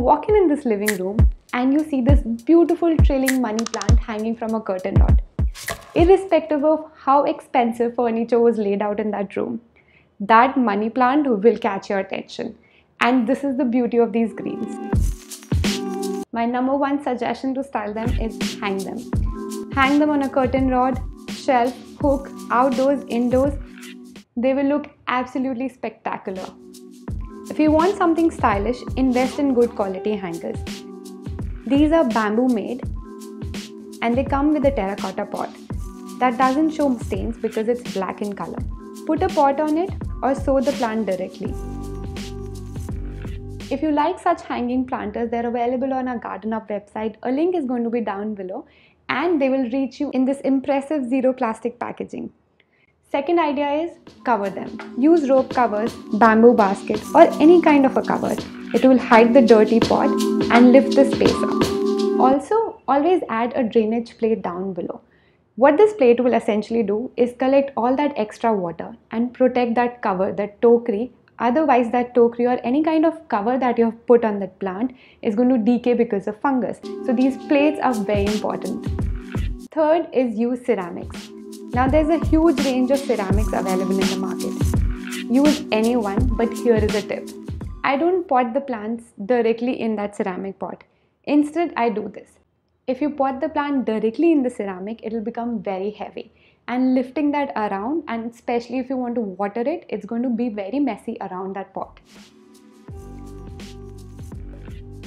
walk in this living room and you see this beautiful trailing money plant hanging from a curtain rod. Irrespective of how expensive furniture was laid out in that room, that money plant will catch your attention. And this is the beauty of these greens. My number one suggestion to style them is hang them. Hang them on a curtain rod, shelf, hook, outdoors, indoors. They will look absolutely spectacular. If you want something stylish, invest in good quality hangers. These are bamboo made and they come with a terracotta pot that doesn't show stains because it's black in color. Put a pot on it or sow the plant directly. If you like such hanging planters, they're available on our Garden Up website. A link is going to be down below and they will reach you in this impressive zero plastic packaging. Second idea is cover them. Use rope covers, bamboo baskets or any kind of a cover. It will hide the dirty pot and lift the space up. Also, always add a drainage plate down below. What this plate will essentially do is collect all that extra water and protect that cover, that tokery. Otherwise, that tokery or any kind of cover that you have put on that plant is going to decay because of fungus. So these plates are very important. Third is use ceramics. Now there's a huge range of ceramics available in the market. Use any one, but here is a tip. I don't pot the plants directly in that ceramic pot. Instead, I do this. If you pot the plant directly in the ceramic, it will become very heavy. And lifting that around, and especially if you want to water it, it's going to be very messy around that pot.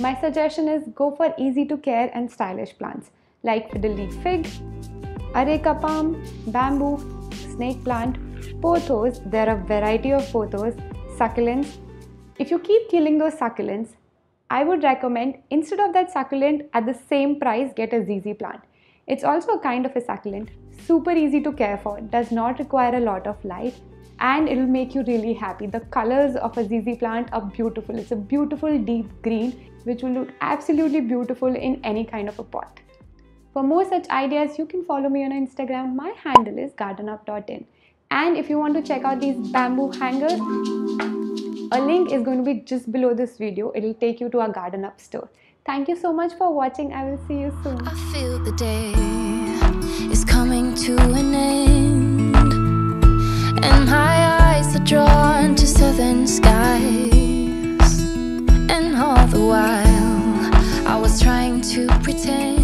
My suggestion is go for easy to care and stylish plants like fiddle-leaf fig, areca palm, bamboo, snake plant, pothos. There are a variety of pothos, succulents. If you keep killing those succulents, I would recommend instead of that succulent at the same price, get a ZZ plant. It's also a kind of a succulent, super easy to care for, does not require a lot of light and it will make you really happy. The colors of a ZZ plant are beautiful. It's a beautiful deep green which will look absolutely beautiful in any kind of a pot. For more such ideas, you can follow me on Instagram. My handle is gardenup.in. And if you want to check out these bamboo hangers, a link is going to be just below this video. It will take you to our Garden Up store. Thank you so much for watching. I will see you soon. I feel the day is coming to an end, and my eyes are drawn to southern skies. And all the while I was trying to pretend